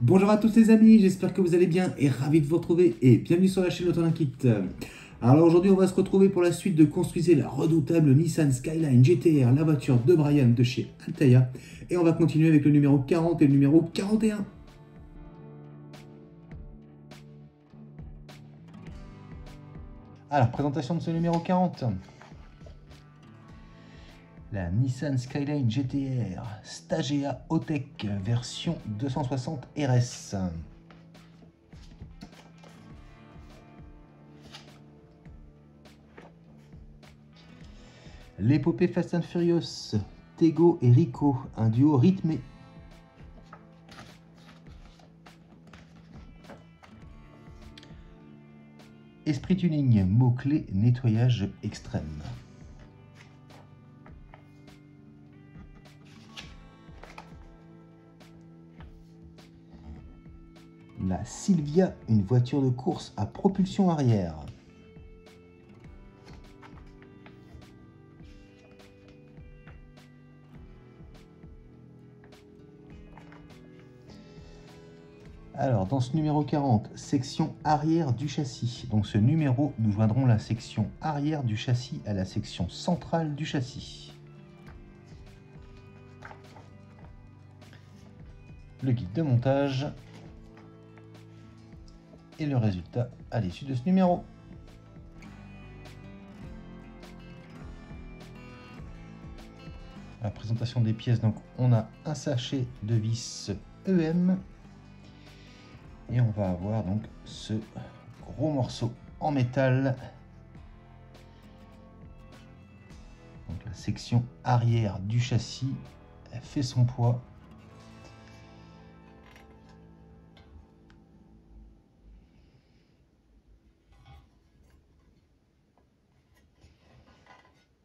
Bonjour à tous les amis, j'espère que vous allez bien et ravi de vous retrouver et bienvenue sur la chaîne Autolinkit. Alors aujourd'hui on va se retrouver pour la suite de Construisez la redoutable Nissan Skyline GT-R, la voiture de Brian de chez Altaïa. Et on va continuer avec le numéro 40 et le numéro 41. Alors présentation de ce numéro 40. La Nissan Skyline GT-R Stagea Hautech version 260 RS. L'épopée Fast and Furious, Tego et Rico, un duo rythmé. Esprit tuning, mot-clé nettoyage extrême. La Silvia, une voiture de course à propulsion arrière. Alors, dans ce numéro 40, section arrière du châssis. Donc ce numéro, nous joindrons la section arrière du châssis à la section centrale du châssis. Le guide de montage et le résultat à l'issue de ce numéro. La présentation des pièces, donc on a un sachet de vis EM et on va avoir donc ce gros morceau en métal. Donc la section arrière du châssis fait son poids.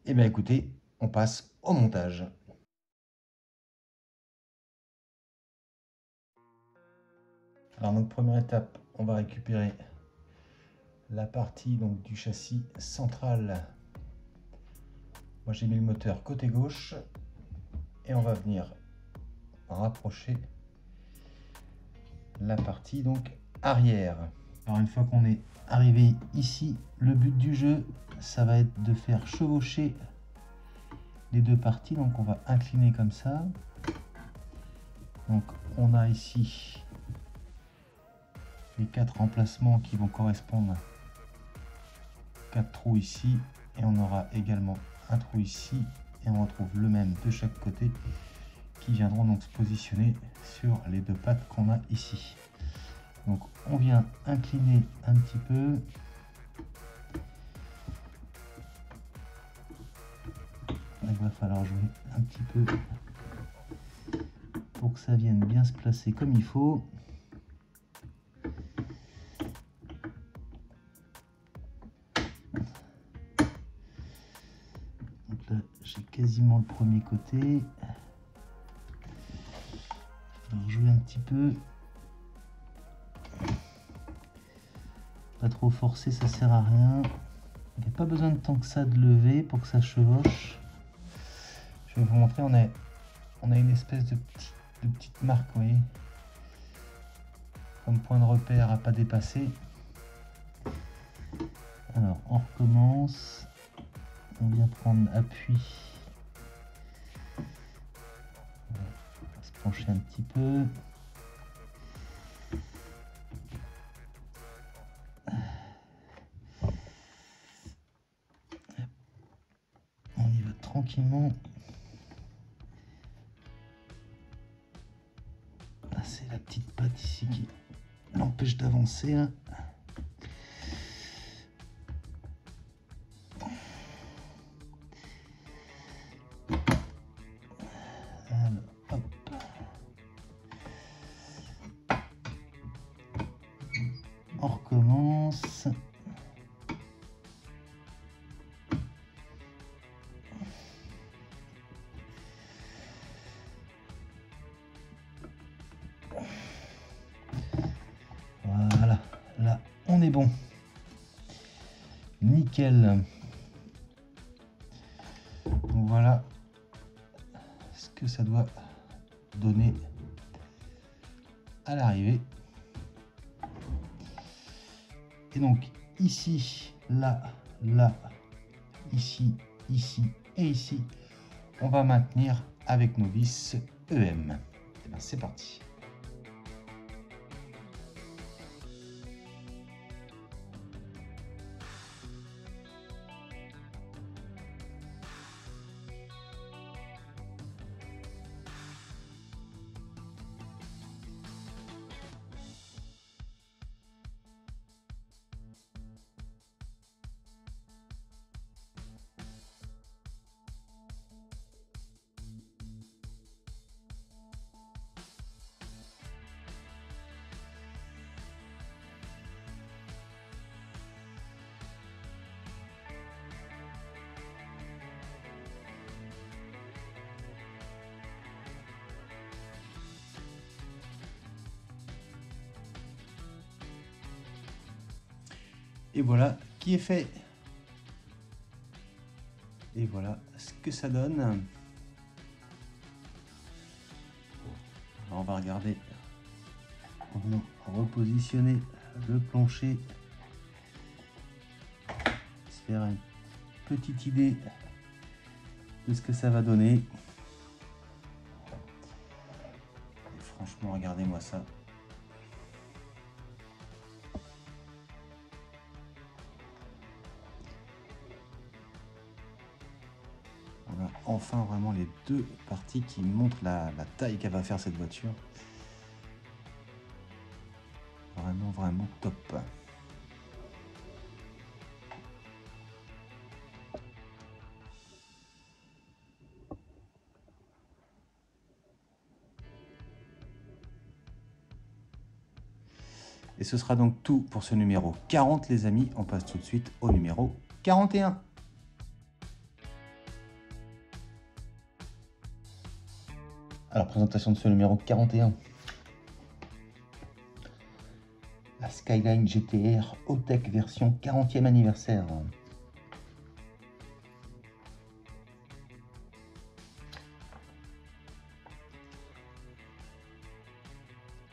Et bien écoutez, on passe au montage. Alors donc première étape, on va récupérer la partie donc du châssis central. Moi j'ai mis le moteur côté gauche et on va venir rapprocher la partie donc arrière. Alors une fois qu'on est arrivé ici, le but du jeu, ça va être de faire chevaucher les deux parties. Donc on va incliner comme ça. Donc on a ici les 4 emplacements qui vont correspondre à 4 trous ici, et on aura également un trou ici, et on retrouve le même de chaque côté qui viendront donc se positionner sur les deux pattes qu'on a ici. Donc on vient incliner un petit peu. Il va falloir jouer un petit peu pour que ça vienne bien se placer comme il faut. Donc là j'ai quasiment le premier côté. Alors jouer un petit peu. Pas trop forcer, ça sert à rien. Il n'y a pas besoin de tant que ça de lever pour que ça chevauche. Je vais vous montrer, on a une espèce de petite marque, vous voyez, comme point de repère à pas dépasser. Alors on recommence, on vient prendre appui, on va se pencher un petit peu. On y va tranquillement. C'est la petite patte ici qui l'empêche d'avancer. Alors, hop. On recommence. Voilà, là on est bon. Nickel. Donc voilà ce que ça doit donner à l'arrivée. Et donc ici, là, là, ici, ici et ici, on va maintenir avec nos vis EM. Et bien c'est parti. Et voilà qui est fait. Et voilà ce que ça donne. Alors on va regarder, on va repositionner le plancher, se faire une petite idée de ce que ça va donner. Et franchement, regardez-moi ça. On a enfin vraiment les deux parties qui montrent la taille qu'elle va faire cette voiture. Vraiment, vraiment top. Et ce sera donc tout pour ce numéro 40 les amis. On passe tout de suite au numéro 41. Alors, présentation de ce numéro 41. La Skyline GTR Hautech version 40e anniversaire.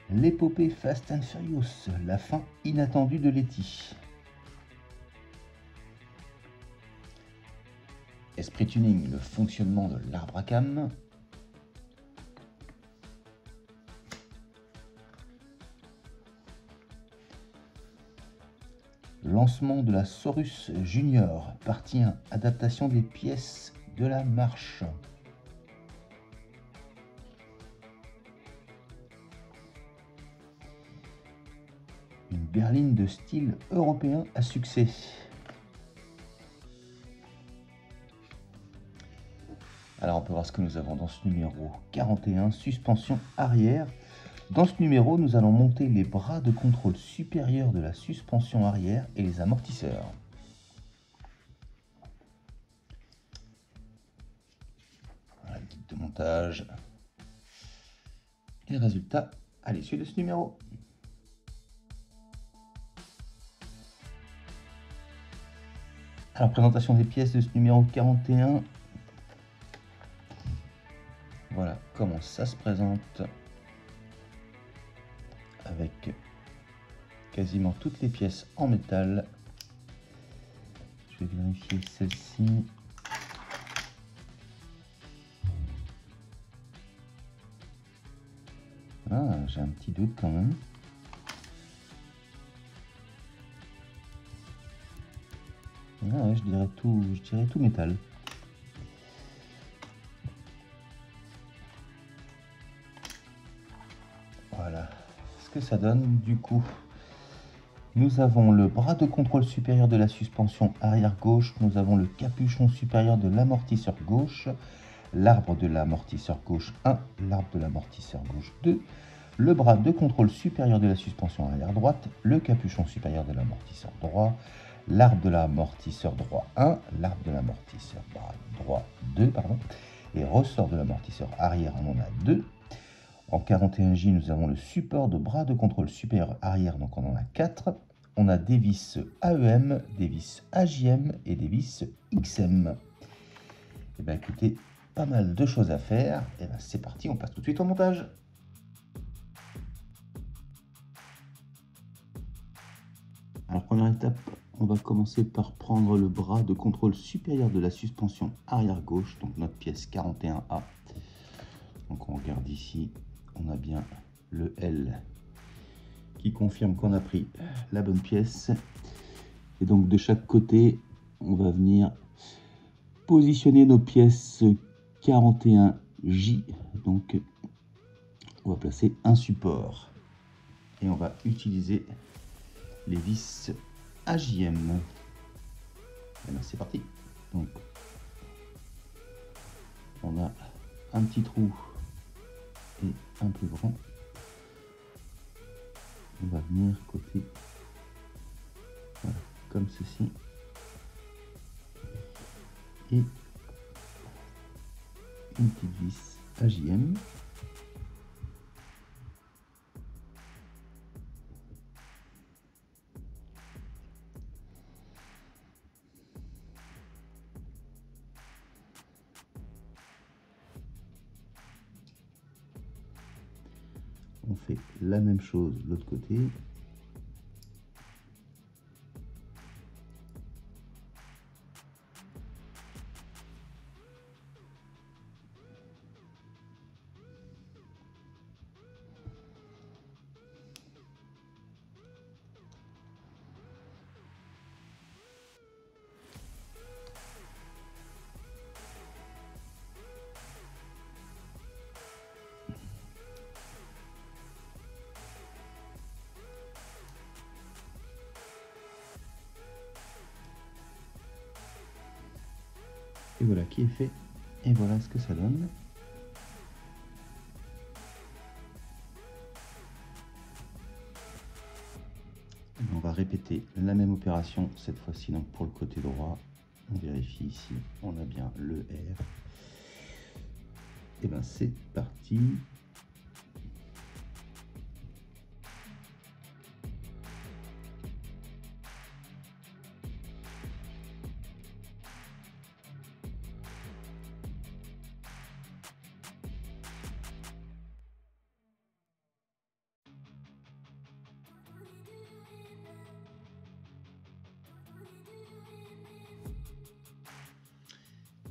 L'épopée Fast and Furious, la fin inattendue de Letty. Esprit Tuning, le fonctionnement de l'arbre à cam. Lancement de la Saurus Junior, partie 1, adaptation des pièces de la marche. Une berline de style européen à succès. Alors on peut voir ce que nous avons dans ce numéro 41, suspension arrière. Dans ce numéro, nous allons monter les bras de contrôle supérieurs de la suspension arrière et les amortisseurs. Voilà le guide de montage. Et résultat à l'issue de ce numéro. Alors, présentation des pièces de ce numéro 41. Voilà comment ça se présente. Avec quasiment toutes les pièces en métal. Je vais vérifier celle-ci. Ah, j'ai un petit doute quand même. Ah ouais, je dirais tout métal. Voilà ce que ça donne du coup. Nous avons le bras de contrôle supérieur de la suspension arrière gauche, nous avons le capuchon supérieur de l'amortisseur gauche, l'arbre de l'amortisseur gauche 1, l'arbre de l'amortisseur gauche 2, le bras de contrôle supérieur de la suspension arrière droite, le capuchon supérieur de l'amortisseur droit, l'arbre de l'amortisseur droit 1, l'arbre de l'amortisseur droit 2, et ressort de l'amortisseur arrière, on en a 2. En 41J, nous avons le support de bras de contrôle supérieur arrière, donc on en a 4. On a des vis AEM, des vis AJM et des vis XM. Et bien écoutez, pas mal de choses à faire. Et bien c'est parti, on passe tout de suite au montage. Alors première étape, on va commencer par prendre le bras de contrôle supérieur de la suspension arrière gauche, donc notre pièce 41A. Donc on regarde ici, on a bien le L qui confirme qu'on a pris la bonne pièce. Et donc de chaque côté, on va venir positionner nos pièces 41J. Donc on va placer un support et on va utiliser les vis AJM. Et bien c'est parti. Donc on a un petit trou et un plus grand. On va venir côté, voilà, comme ceci, et une petite vis AJM. On fait la même chose de l'autre côté. Et voilà qui est fait. Et voilà ce que ça donne. On va répéter la même opération, cette fois-ci donc pour le côté droit. On vérifie ici, on a bien le R. Et bien c'est parti.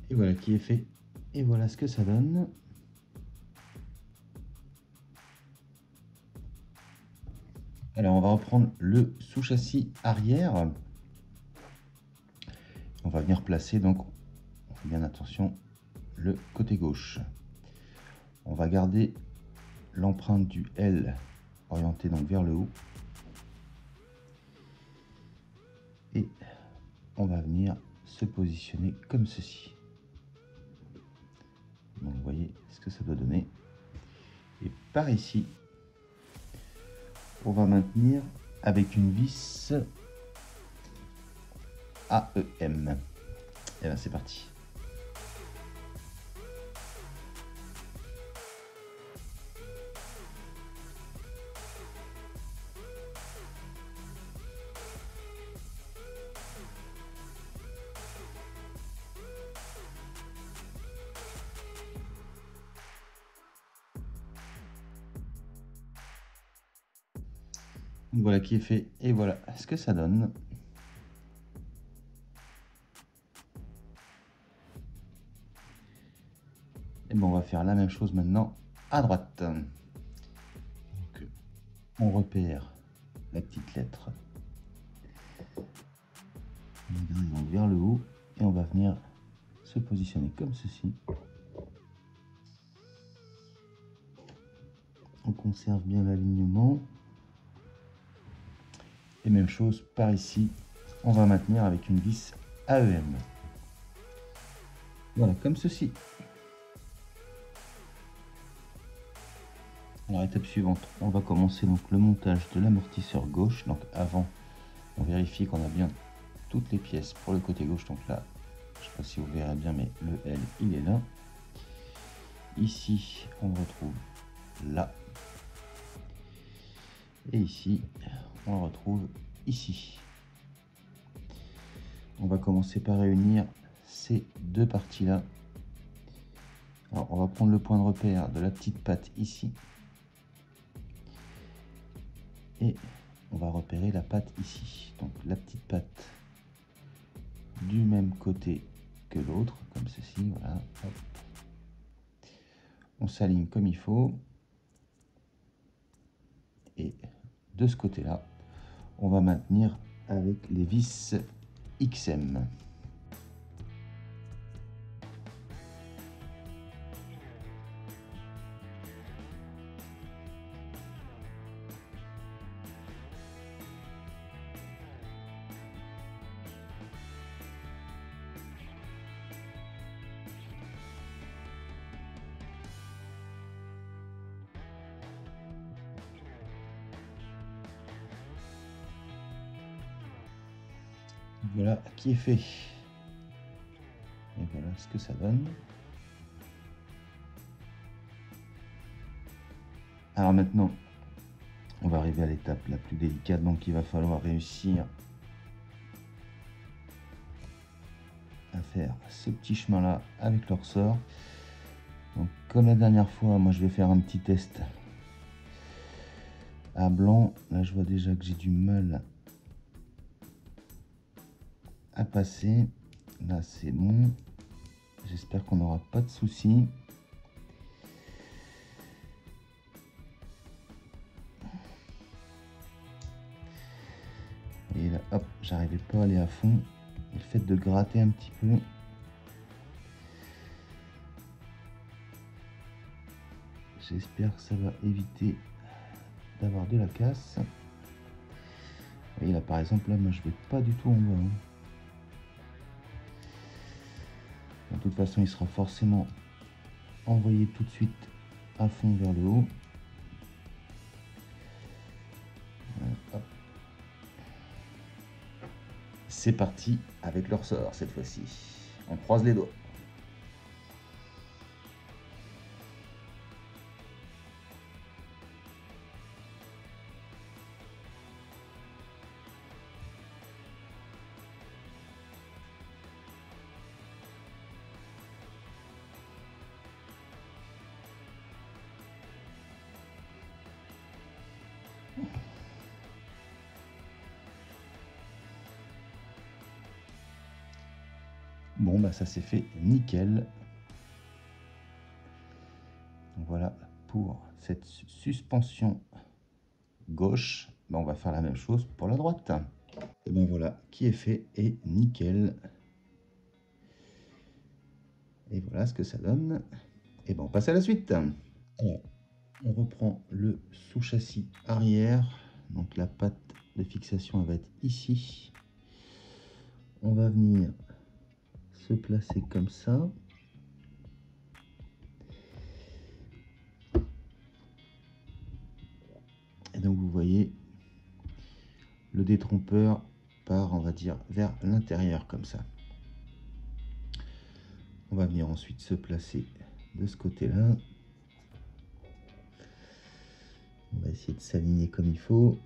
Et voilà qui est fait. Et voilà ce que ça donne. Alors on va reprendre le sous-châssis arrière. On va venir placer, donc on fait bien attention, le côté gauche. On va garder l'empreinte du L orientée donc vers le haut. Et on va venir se positionner comme ceci. Donc vous voyez ce que ça doit donner. Et par ici, on va maintenir avec une vis AEM. Et là c'est parti. Donc voilà qui est fait et voilà ce que ça donne. Et bon, on va faire la même chose maintenant à droite. Donc, on repère la petite lettre. On va vers le haut et on va venir se positionner comme ceci. On conserve bien l'alignement. Et même chose par ici, on va maintenir avec une vis AEM. Voilà, comme ceci. Alors, étape suivante, on va commencer donc le montage de l'amortisseur gauche. Donc avant, on vérifie qu'on a bien toutes les pièces pour le côté gauche. Donc là, je ne sais pas si vous verrez bien, mais le L, il est là. Ici, on le retrouve là. Et ici, on le retrouve ici. On va commencer par réunir ces deux parties-là. Alors, on va prendre le point de repère de la petite patte ici. Et on va repérer la patte ici. Donc la petite patte du même côté que l'autre, comme ceci, voilà. Hop. On s'aligne comme il faut. Et de ce côté-là, on va maintenir avec les vis XM. Voilà qui est fait. Et voilà ce que ça donne. Alors maintenant, on va arriver à l'étape la plus délicate, donc il va falloir réussir à faire ce petit chemin là avec le ressort. Donc comme la dernière fois, moi je vais faire un petit test à blanc. Là je vois déjà que j'ai du mal à passer. Là c'est bon, j'espère qu'on n'aura pas de soucis. Et là hop, j'arrivais pas à aller à fond. Le fait de gratter un petit peu, j'espère que ça va éviter d'avoir de la casse. Et là par exemple, là moi je vais pas du tout en bas. De toute façon, il sera forcément envoyé tout de suite à fond vers le haut. C'est parti avec le ressort cette fois-ci. On croise les doigts. Bon, bah ça s'est fait nickel. Voilà pour cette suspension gauche. Bah, on va faire la même chose pour la droite. Et ben voilà qui est fait et nickel. Et voilà ce que ça donne. Et ben on passe à la suite. Alors, on reprend le sous-châssis arrière. Donc la patte de fixation elle va être ici. On va venir se placer comme ça. Et donc vous voyez, le détrompeur part, on va dire, vers l'intérieur comme ça. On va venir ensuite se placer de ce côté-là. On va essayer de s'aligner comme il faut.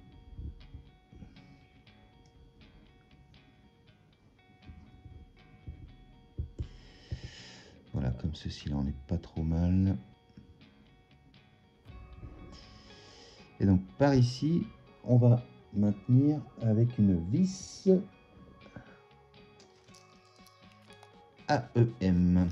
Voilà, comme ceci, là, on n'est pas trop mal. Et donc, par ici, on va maintenir avec une vis AEM.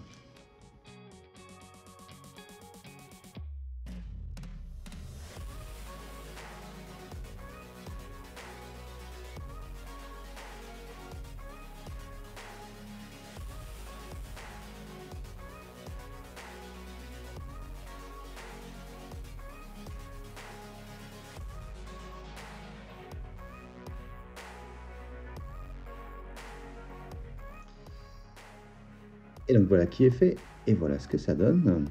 Et donc voilà qui est fait, et voilà ce que ça donne.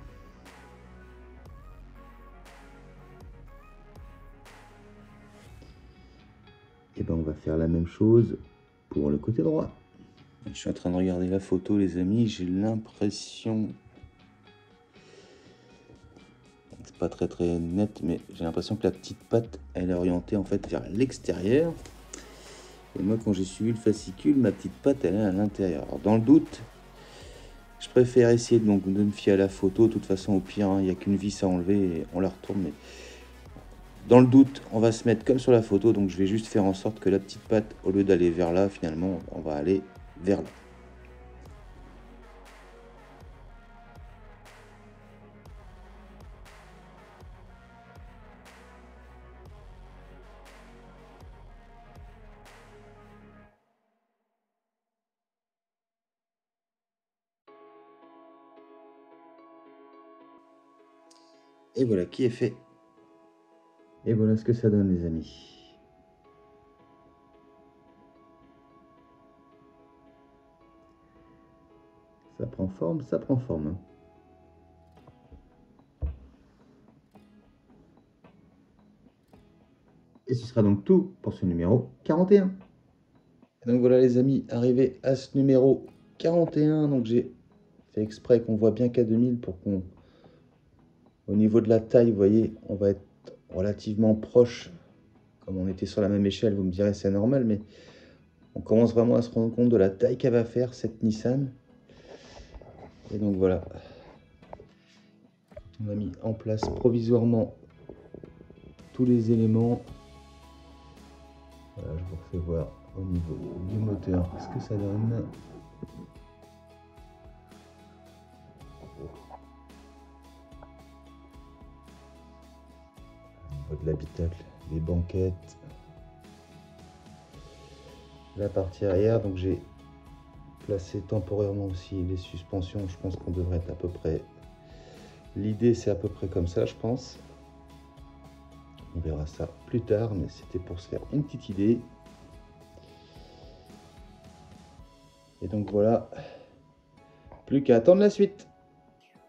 Et ben on va faire la même chose pour le côté droit. Je suis en train de regarder la photo les amis, j'ai l'impression, c'est pas très net, mais j'ai l'impression que la petite patte elle est orientée en fait vers l'extérieur. Et moi quand j'ai suivi le fascicule, ma petite patte elle est à l'intérieur. Dans le doute, je préfère essayer donc de me fier à la photo. De toute façon, au pire, il n'y a qu'une vis à enlever et on la retourne. Mais Dans le doute, on va se mettre comme sur la photo, donc je vais juste faire en sorte que la petite patte, au lieu d'aller vers là, finalement, on va aller vers là. Et voilà qui est fait. Et voilà ce que ça donne, les amis. Ça prend forme, ça prend forme. Hein. Et ce sera donc tout pour ce numéro 41. Et donc voilà les amis, arrivé à ce numéro 41. Donc j'ai fait exprès qu'on voit bien K2000 pour qu'on... Au niveau de la taille, vous voyez, on va être relativement proche. Comme on était sur la même échelle, vous me direz c'est normal, mais on commence vraiment à se rendre compte de la taille qu'elle va faire, cette Nissan. Et donc voilà. On a mis en place provisoirement tous les éléments. Voilà, je vous refais voir au niveau du moteur ce que ça donne. Au niveau de l'habitacle, les banquettes. La partie arrière, donc j'ai placé temporairement aussi les suspensions. Je pense qu'on devrait être à peu près... L'idée c'est à peu près comme ça, je pense. On verra ça plus tard, mais c'était pour se faire une petite idée. Et donc voilà, plus qu'à attendre la suite.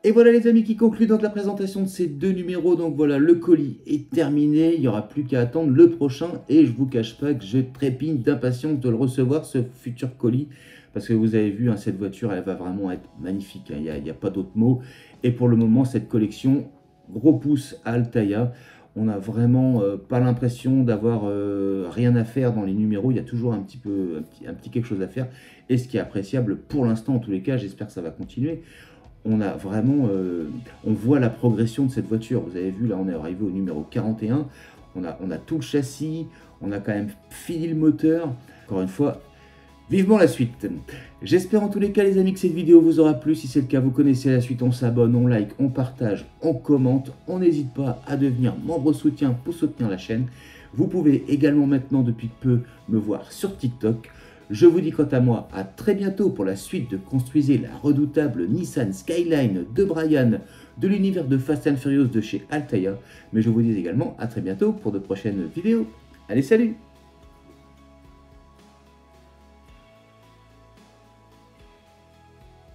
Et voilà les amis qui concluent donc la présentation de ces deux numéros. Donc voilà, le colis est terminé, il n'y aura plus qu'à attendre le prochain. Et je ne vous cache pas que je trépigne d'impatience de le recevoir, ce futur colis. Parce que vous avez vu, hein, cette voiture, elle va vraiment être magnifique. Hein, il n'y a pas d'autre mot. Et pour le moment, cette collection, gros pouce à Altaïa. On n'a vraiment pas l'impression d'avoir rien à faire dans les numéros. Il y a toujours un petit quelque chose à faire. Et ce qui est appréciable pour l'instant, en tous les cas, j'espère que ça va continuer. On a vraiment, on voit la progression de cette voiture. Vous avez vu, là, on est arrivé au numéro 41. On a tout le châssis. On a quand même fini le moteur. Encore une fois, vivement la suite. J'espère en tous les cas les amis que cette vidéo vous aura plu. Si c'est le cas, vous connaissez la suite. On s'abonne, on like, on partage, on commente. On n'hésite pas à devenir membre soutien pour soutenir la chaîne. Vous pouvez également maintenant depuis peu me voir sur TikTok. Je vous dis quant à moi à très bientôt pour la suite de Construisez la redoutable Nissan Skyline de Brian de l'univers de Fast and Furious de chez Altaïa. Mais je vous dis également à très bientôt pour de prochaines vidéos. Allez, salut!